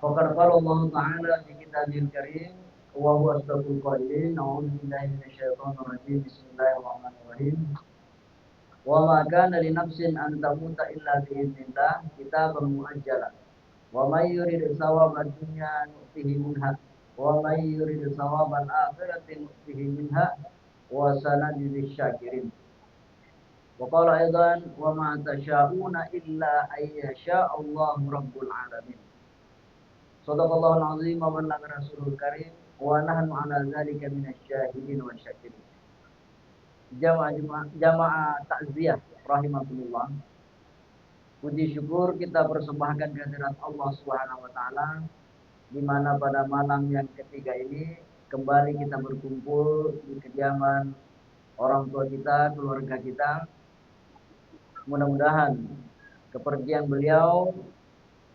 Faqad qala Allah Ta'ala fi kitabil karim wa huwa asdaqul qailin. A'udzu billahi minasyaitonir rajim. Bismillahirrahmanirrahim. Wa ma kana li nafsin an tamuta illa bi idznillah kitaban muajjalan. Wa may yurid thawabad dunya nu'tihi minha wa may yurid thawabal akhirati nu'tihi minha wa sanajzi syakirin. Wa qala aidan wa ma tasyauna illa ay yasha Allahu rabbul alamin. Shadaqallahul azim wa ballaga rasulul karim wa nahnu ala dzalika minasyahidin wa syakirin. Jamaah takziah rahimakumullah. Puji syukur kita persembahkan kehadirat Allah Subhanahu wa taala di mana pada malam yang ketiga ini kembali kita berkumpul di kediaman orang tua kita, keluarga kita. Mudah-mudahan kepergian beliau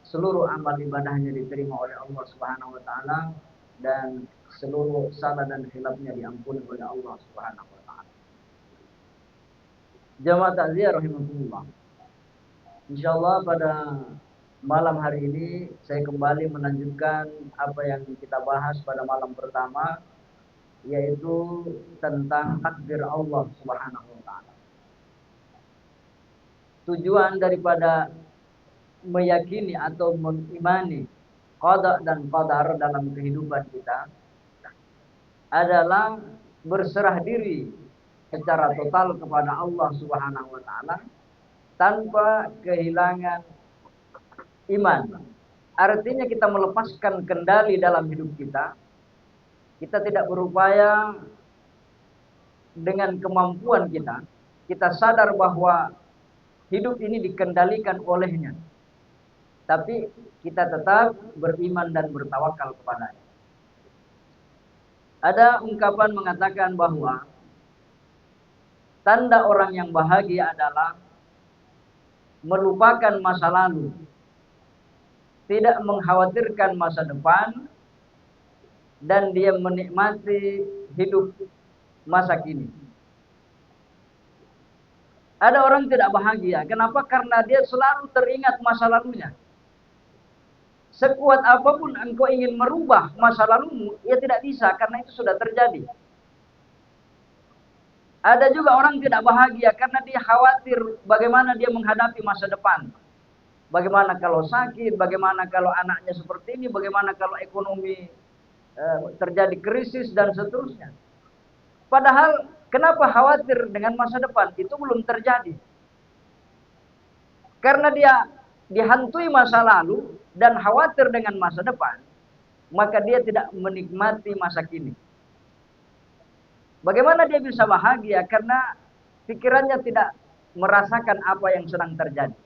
seluruh amal ibadahnya diterima oleh Allah Subhanahu wa taala dan seluruh salah dan khilafnya diampuni oleh Allah Subhanahu wa taala. Jamaah takziah rahimakumullah. Insyaallah pada malam hari ini saya kembali melanjutkan apa yang kita bahas pada malam pertama, yaitu tentang takdir Allah Subhanahu wa taala. Tujuan daripada meyakini atau mengimani qada dan qadar dalam kehidupan kita adalah berserah diri secara total kepada Allah Subhanahu wa taala tanpa kehilangan iman. Artinya kita melepaskan kendali dalam hidup kita. Kita tidak berupaya dengan kemampuan kita. Kita sadar bahwa hidup ini dikendalikan olehnya. Tapi kita tetap beriman dan bertawakal kepadanya. Ada ungkapan mengatakan bahwa tanda orang yang bahagia adalah melupakan masa lalu, tidak mengkhawatirkan masa depan, dan dia menikmati hidup masa kini. Ada orang tidak bahagia. Kenapa? Karena dia selalu teringat masa lalunya. Sekuat apapun engkau ingin merubah masa lalumu, ya tidak bisa karena itu sudah terjadi. Ada juga orang tidak bahagia karena dia khawatir bagaimana dia menghadapi masa depan. Bagaimana kalau sakit, bagaimana kalau anaknya seperti ini, bagaimana kalau ekonomi terjadi krisis dan seterusnya. Padahal kenapa khawatir dengan masa depan? Itu belum terjadi. Karena dia dihantui masa lalu dan khawatir dengan masa depan, maka dia tidak menikmati masa kini. Bagaimana dia bisa bahagia? Karena pikirannya tidak merasakan apa yang sedang terjadi.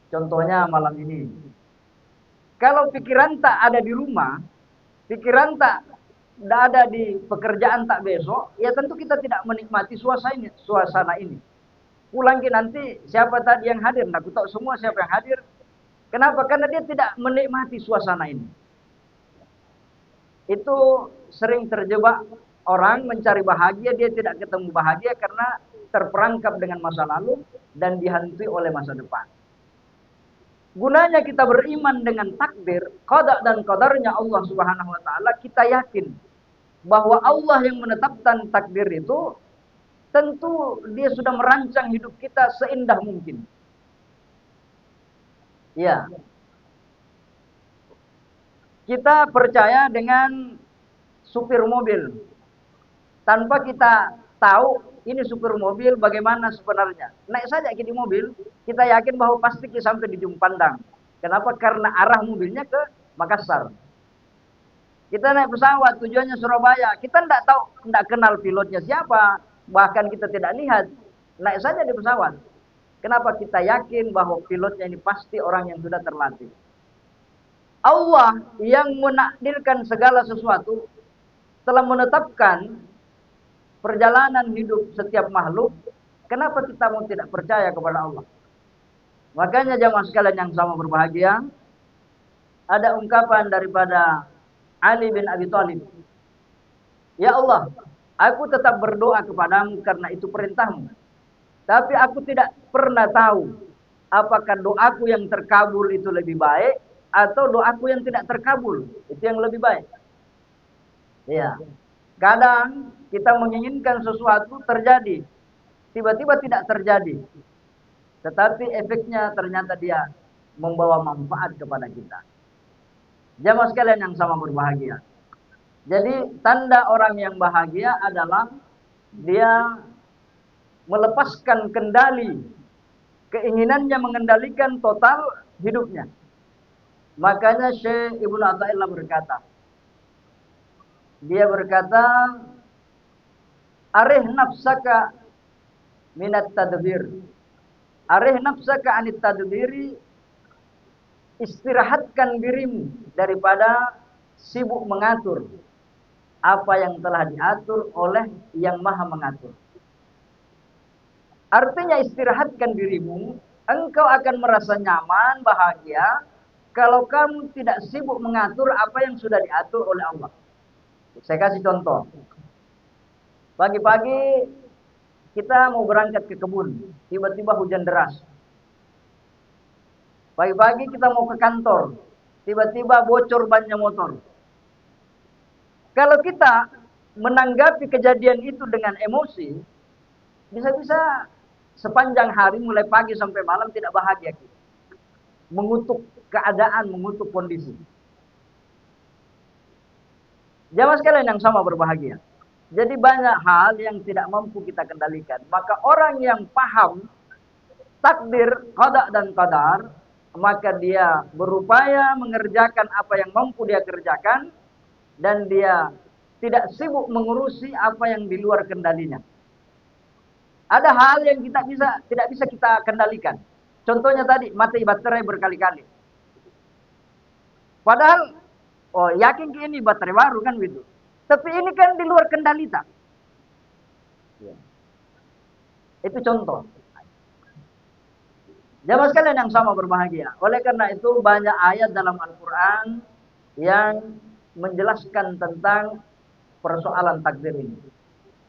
Contohnya malam ini. Kalau pikiran tak ada di rumah, pikiran tak ada di pekerjaan tak besok, ya tentu kita tidak menikmati suasana ini. Pulang nanti siapa tadi yang hadir? Nah, aku tahu semua siapa yang hadir. Kenapa? Karena dia tidak menikmati suasana ini. Itu sering terjebak. Orang mencari bahagia, dia tidak ketemu bahagia karena terperangkap dengan masa lalu dan dihantui oleh masa depan. Gunanya kita beriman dengan takdir, qada dan qadarnya Allah Subhanahu wa taala, kita yakin bahwa Allah yang menetapkan takdir itu tentu dia sudah merancang hidup kita seindah mungkin. Ya. Kita percaya dengan supir mobil. Tanpa kita tahu ini supir mobil bagaimana sebenarnya. Naik saja di mobil, kita yakin bahwa pasti kita sampai di ujung pandang. Kenapa? Karena arah mobilnya ke Makassar. Kita naik pesawat tujuannya Surabaya. Kita tidak tahu, tidak kenal pilotnya siapa. Bahkan kita tidak lihat. Naik saja di pesawat. Kenapa? Kita yakin bahwa pilotnya ini pasti orang yang sudah terlatih. Allah yang menakdirkan segala sesuatu telah menetapkan perjalanan hidup setiap makhluk. Kenapa kita mau tidak percaya kepada Allah? Makanya jamaah sekalian yang sama berbahagia, ada ungkapan daripada Ali bin Abi Thalib. Ya Allah, aku tetap berdoa kepadamu karena itu perintahmu. Tapi aku tidak pernah tahu apakah doaku yang terkabul itu lebih baik atau doaku yang tidak terkabul. Itu yang lebih baik. Ya. Kadang kita menginginkan sesuatu terjadi, tiba-tiba tidak terjadi. Tetapi efeknya ternyata dia membawa manfaat kepada kita. Jamaah sekalian yang sama berbahagia. Jadi tanda orang yang bahagia adalah dia melepaskan kendali, keinginannya mengendalikan total hidupnya. Makanya Syekh Ibnu Athaillah berkata, dia berkata, arih nafsaka minat tadbir. Arih nafsaka anit tadbiri, istirahatkan dirimu daripada sibuk mengatur apa yang telah diatur oleh yang maha mengatur. Artinya istirahatkan dirimu, engkau akan merasa nyaman, bahagia, kalau kamu tidak sibuk mengatur apa yang sudah diatur oleh Allah. Saya kasih contoh. Pagi-pagi kita mau berangkat ke kebun, tiba-tiba hujan deras. Pagi-pagi kita mau ke kantor, tiba-tiba bocor bannya motor. Kalau kita menanggapi kejadian itu dengan emosi, bisa-bisa sepanjang hari mulai pagi sampai malam tidak bahagia kita. Mengutuk keadaan, mengutuk kondisi. Jamaah sekalian yang sama berbahagia. Jadi banyak hal yang tidak mampu kita kendalikan. Maka orang yang paham takdir, qada dan qadar, maka dia berupaya mengerjakan apa yang mampu dia kerjakan, dan dia tidak sibuk mengurusi apa yang di luar kendalinya. Ada hal yang kita tidak bisa kita kendalikan. Contohnya tadi mati baterai berkali-kali. Padahal yakin ini baterai baru kan gitu. Tapi ini kan di luar kendali tak. Ya. Itu contoh. Jamaah sekalian yang sama berbahagia. Oleh karena itu banyak ayat dalam Al-Quran yang menjelaskan tentang persoalan takdir ini.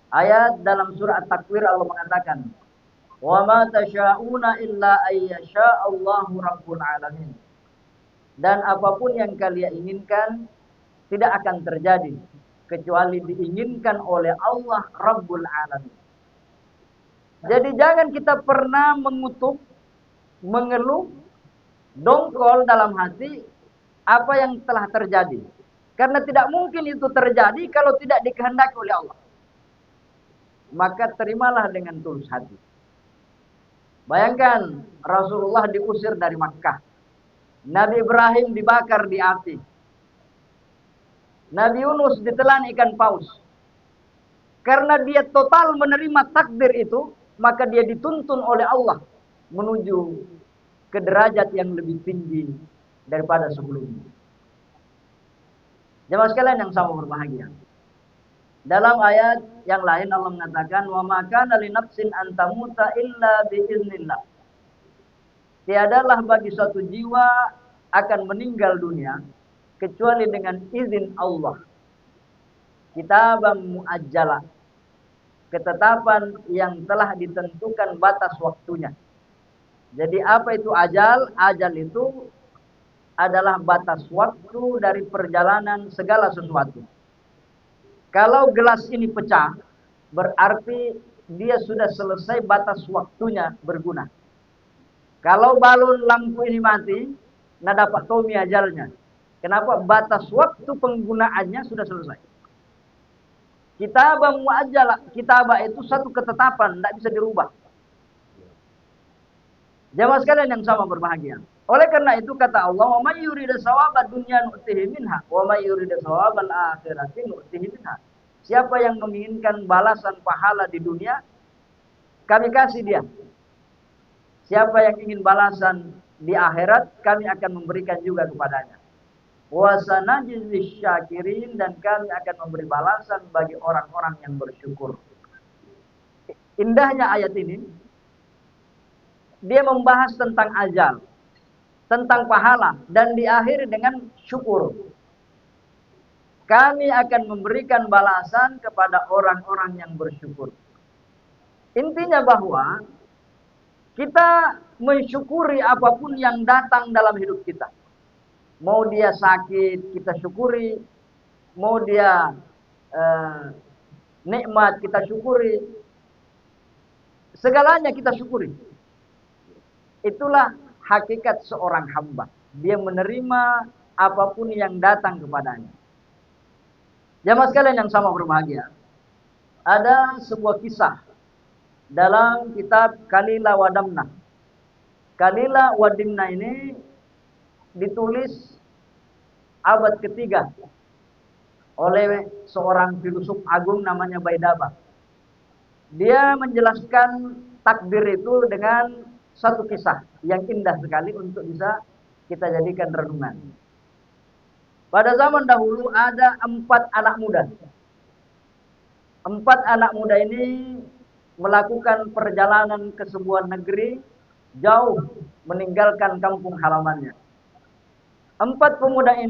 Ayat dalam surah At-Takwir Allah mengatakan, "Wa ma tasyauna illa ayyasha Allahu rabbul alamin." Dan apapun yang kalian inginkan tidak akan terjadi kecuali diinginkan oleh Allah Rabbul Alamin. Jadi jangan kita pernah mengutuk, mengeluh, dongkol dalam hati apa yang telah terjadi. Karena tidak mungkin itu terjadi kalau tidak dikehendaki oleh Allah. Maka terimalah dengan tulus hati. Bayangkan Rasulullah diusir dari Makkah. Nabi Ibrahim dibakar di api. Nabi Yunus ditelan ikan paus. Karena dia total menerima takdir itu, maka dia dituntun oleh Allah menuju ke derajat yang lebih tinggi daripada sebelumnya. Jemaah sekalian yang sama berbahagia. Dalam ayat yang lain Allah mengatakan, "Wa ma kana li nafsin an tamuta illa bi iznillah." Tiadalah bagi suatu jiwa akan meninggal dunia kecuali dengan izin Allah. Kitabam muajjalah, ketetapan yang telah ditentukan batas waktunya. Jadi apa itu ajal? Ajal itu adalah batas waktu dari perjalanan segala sesuatu. Kalau gelas ini pecah, berarti dia sudah selesai batas waktunya berguna. Kalau balon lampu ini mati, nah dapat tomi ajalnya. Kenapa? Batas waktu penggunaannya sudah selesai. Kitabah muajjalah, kitabah itu satu ketetapan, tidak bisa dirubah. Jamaah sekalian yang sama berbahagia. Oleh karena itu kata Allah, "Wa may yurida shawabad dunya nu'tihi minha, wa may yurida shawabal akhirati nu'tihi minha." Siapa yang menginginkan balasan pahala di dunia, kami kasih dia. Siapa yang ingin balasan di akhirat, kami akan memberikan juga kepadanya. Wa sanajzi syakirin, dan kami akan memberi balasan bagi orang-orang yang bersyukur. Indahnya ayat ini, dia membahas tentang ajal, tentang pahala, dan diakhiri dengan syukur. Kami akan memberikan balasan kepada orang-orang yang bersyukur. Intinya bahwa kita mensyukuri apapun yang datang dalam hidup kita. Mau dia sakit, kita syukuri. Mau dia eh, nikmat, kita syukuri. Segalanya kita syukuri. Itulah hakikat seorang hamba. Dia menerima apapun yang datang kepadanya. Jamaah sekalian yang sama berbahagia. Ada sebuah kisah dalam kitab Kalila Wadamna. Kalila Wadimna ini ditulis abad ketiga oleh seorang filosof agung namanya Baidaba. Dia menjelaskan takdir itu dengan satu kisah yang indah sekali untuk bisa kita jadikan renungan. Pada zaman dahulu ada 4 anak muda. 4 anak muda ini melakukan perjalanan ke sebuah negeri jauh meninggalkan kampung halamannya. 4 pemuda ini